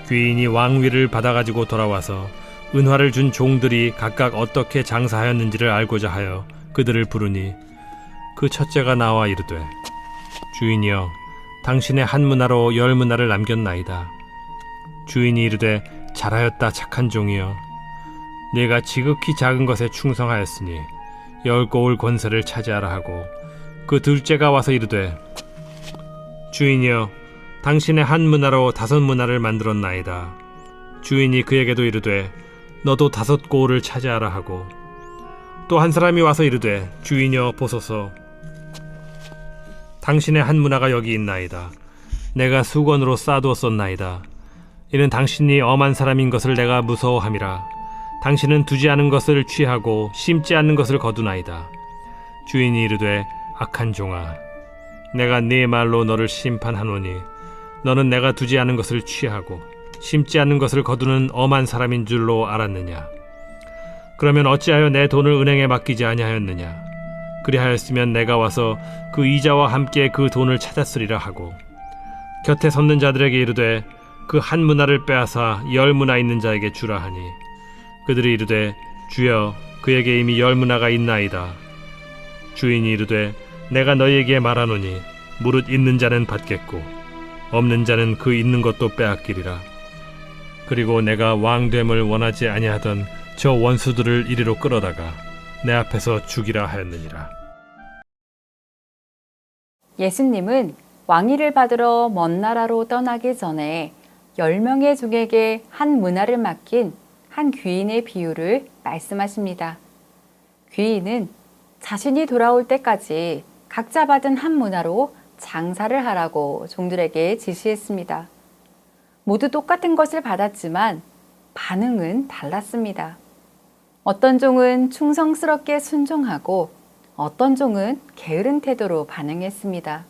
귀인이 왕위를 받아가지고 돌아와서 은화를 준 종들이 각각 어떻게 장사하였는지를 알고자 하여 그들을 부르니 그 첫째가 나와 이르되 주인이여 당신의 한 문화로 10문화를 남겼나이다. 주인이 이르되 잘하였다 착한 종이여 네가 지극히 작은 것에 충성하였으니 10고을 권세를 차지하라 하고 그 둘째가 와서 이르되 주인이여 당신의 한 문화로 5문화를 만들었나이다. 주인이 그에게도 이르되 너도 5고을을 차지하라 하고 또 한 사람이 와서 이르되 주인이여 보소서 당신의 한 문화가 여기 있나이다. 내가 수건으로 싸두었었나이다. 이는 당신이 엄한 사람인 것을 내가 무서워함이라. 당신은 두지 않은 것을 취하고 심지 않는 것을 거두나이다. 주인이 이르되 악한 종아 내가 네 말로 너를 심판하노니 너는 내가 두지 않은 것을 취하고 심지 않는 것을 거두는 엄한 사람인 줄로 알았느냐? 그러면 어찌하여 내 돈을 은행에 맡기지 아니하였느냐? 그리하였으면 내가 와서 그 이자와 함께 그 돈을 찾았으리라 하고 곁에 섰는 자들에게 이르되 그 한 문화를 빼앗아 10문화 있는 자에게 주라 하니 그들이 이르되 주여 그에게 이미 10문화가 있나이다. 주인이 이르되 내가 너희에게 말하노니 무릇 있는 자는 받겠고 없는 자는 그 있는 것도 빼앗기리라. 그리고 내가 왕됨을 원하지 아니하던 저 원수들을 이리로 끌어다가 내 앞에서 죽이라 하였느니라. 예수님은 왕위를 받으러 먼 나라로 떠나기 전에 10명의 종에게 한 문화를 맡긴 한 귀인의 비유를 말씀하십니다. 귀인은 자신이 돌아올 때까지 각자 받은 한 문화로 장사를 하라고 종들에게 지시했습니다. 모두 똑같은 것을 받았지만 반응은 달랐습니다. 어떤 종은 충성스럽게 순종하고 어떤 종은 게으른 태도로 반응했습니다.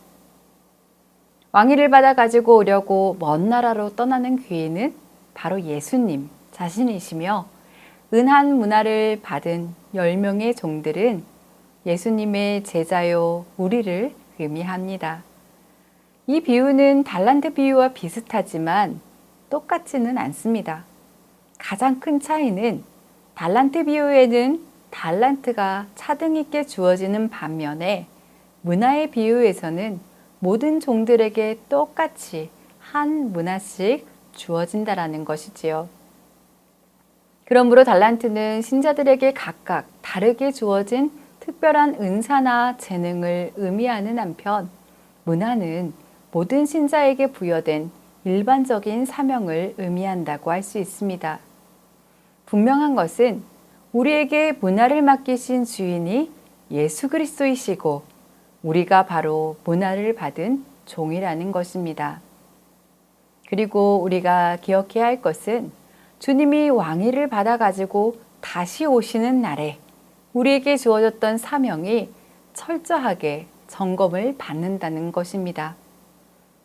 왕위를 받아 가지고 오려고 먼 나라로 떠나는 귀인은 바로 예수님 자신이시며 은한 문화를 받은 10명의 종들은 예수님의 제자요 우리를 의미합니다. 이 비유는 달란트 비유와 비슷하지만 똑같지는 않습니다. 가장 큰 차이는 달란트 비유에는 달란트가 차등 있게 주어지는 반면에 문화의 비유에서는 모든 종들에게 똑같이 한 문화씩 주어진다라는 것이지요. 그러므로 달란트는 신자들에게 각각 다르게 주어진 특별한 은사나 재능을 의미하는 한편 문화는 모든 신자에게 부여된 일반적인 사명을 의미한다고 할 수 있습니다. 분명한 것은 우리에게 문화를 맡기신 주인이 예수 그리스도이시고 우리가 바로 문화를 받은 종이라는 것입니다. 그리고 우리가 기억해야 할 것은 주님이 왕위를 받아가지고 다시 오시는 날에 우리에게 주어졌던 사명이 철저하게 점검을 받는다는 것입니다.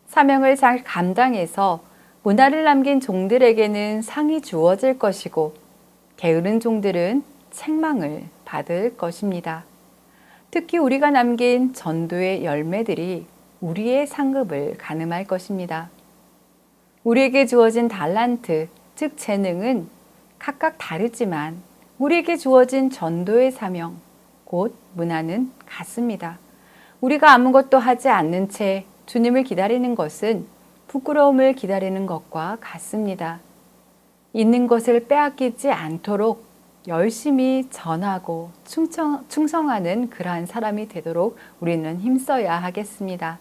사명을 잘 감당해서 문화를 남긴 종들에게는 상이 주어질 것이고 게으른 종들은 책망을 받을 것입니다. 특히 우리가 남긴 전도의 열매들이 우리의 상급을 가늠할 것입니다. 우리에게 주어진 달란트, 즉 재능은 각각 다르지만 우리에게 주어진 전도의 사명, 곧 문화는 같습니다. 우리가 아무것도 하지 않는 채 주님을 기다리는 것은 부끄러움을 기다리는 것과 같습니다. 있는 것을 빼앗기지 않도록 열심히 전하고 충성하는 그러한 사람이 되도록 우리는 힘써야 하겠습니다.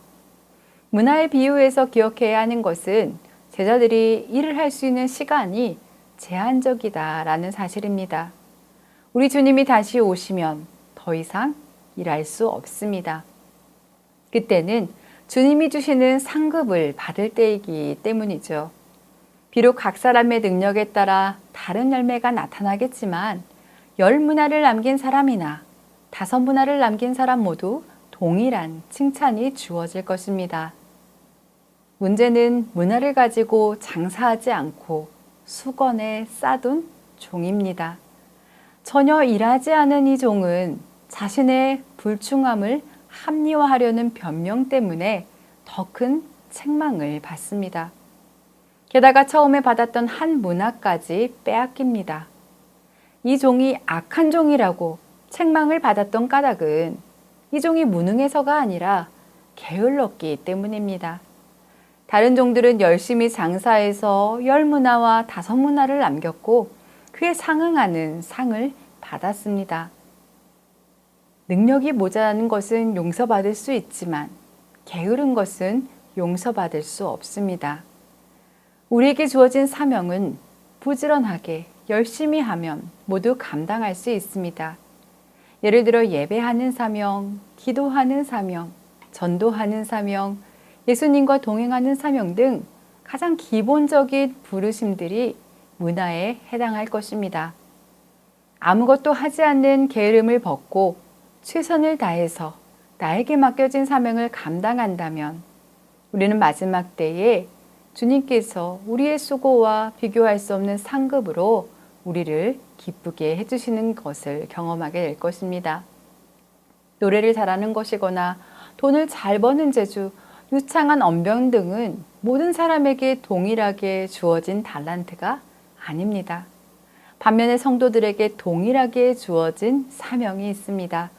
문화의 비유에서 기억해야 하는 것은 제자들이 일을 할 수 있는 시간이 제한적이다라는 사실입니다. 우리 주님이 다시 오시면 더 이상 일할 수 없습니다. 그때는 주님이 주시는 상급을 받을 때이기 때문이죠. 비록 각 사람의 능력에 따라 다른 열매가 나타나겠지만 10문화를 남긴 사람이나 5문화를 남긴 사람 모두 동일한 칭찬이 주어질 것입니다. 문제는 문화를 가지고 장사하지 않고 수건에 싸둔 종입니다. 전혀 일하지 않은 이 종은 자신의 불충함을 합리화하려는 변명 때문에 더 큰 책망을 받습니다. 게다가 처음에 받았던 한 문화까지 빼앗깁니다. 이 종이 악한 종이라고 책망을 받았던 까닭은 이 종이 무능해서가 아니라 게을렀기 때문입니다. 다른 종들은 열심히 장사해서 10문화와 5문화를 남겼고 그에 상응하는 상을 받았습니다. 능력이 모자라는 것은 용서받을 수 있지만 게으른 것은 용서받을 수 없습니다. 우리에게 주어진 사명은 부지런하게 열심히 하면 모두 감당할 수 있습니다. 예를 들어 예배하는 사명, 기도하는 사명, 전도하는 사명, 예수님과 동행하는 사명 등 가장 기본적인 부르심들이 문화에 해당할 것입니다. 아무것도 하지 않는 게으름을 벗고 최선을 다해서 나에게 맡겨진 사명을 감당한다면 우리는 마지막 때에 주님께서 우리의 수고와 비교할 수 없는 상급으로 우리를 기쁘게 해주시는 것을 경험하게 될 것입니다. 노래를 잘하는 것이거나 돈을 잘 버는 재주, 유창한 언변 등은 모든 사람에게 동일하게 주어진 달란트가 아닙니다. 반면에 성도들에게 동일하게 주어진 사명이 있습니다.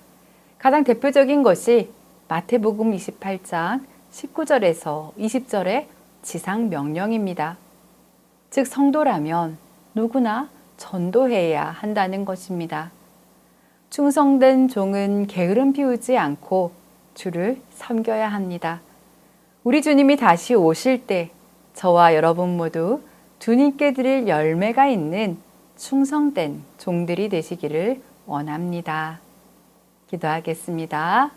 가장 대표적인 것이 마태복음 28장 19절에서 20절의 지상 명령입니다. 즉 성도라면 누구나 전도해야 한다는 것입니다. 충성된 종은 게으름 피우지 않고 주를 섬겨야 합니다. 우리 주님이 다시 오실 때 저와 여러분 모두 주님께 드릴 열매가 있는 충성된 종들이 되시기를 원합니다. 기도하겠습니다.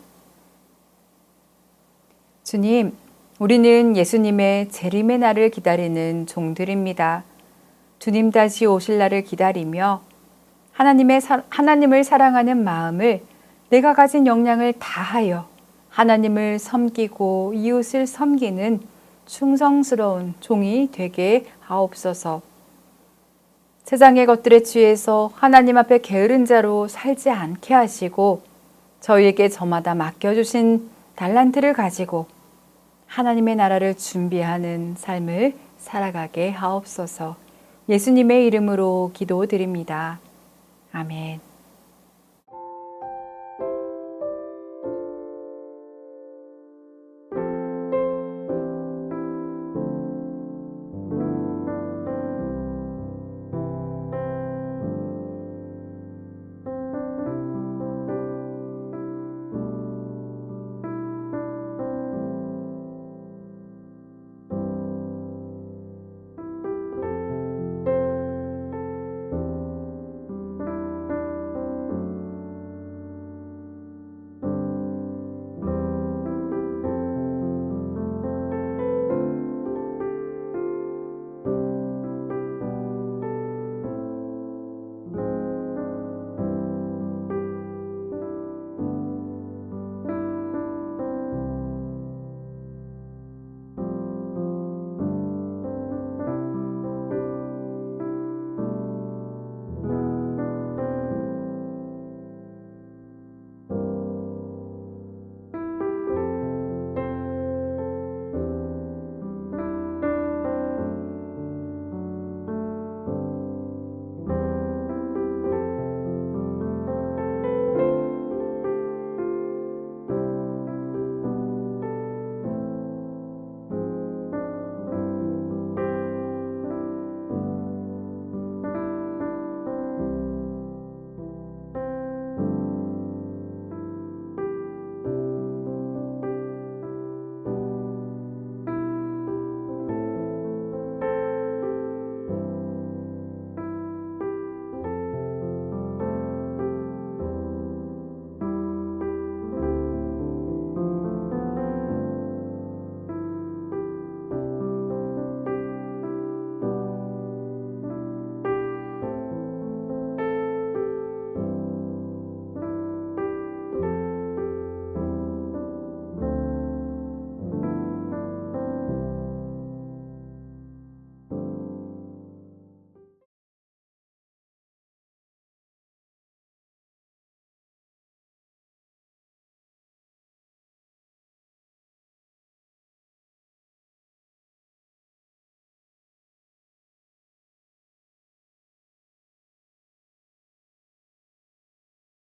주님, 우리는 예수님의 재림의 날을 기다리는 종들입니다. 주님 다시 오실 날을 기다리며 하나님을 사랑하는 마음을 내가 가진 역량을 다하여 하나님을 섬기고 이웃을 섬기는 충성스러운 종이 되게 하옵소서. 세상의 것들에 취해서 하나님 앞에 게으른 자로 살지 않게 하시고 저희에게 저마다 맡겨주신 달란트를 가지고 하나님의 나라를 준비하는 삶을 살아가게 하옵소서. 예수님의 이름으로 기도드립니다. 아멘.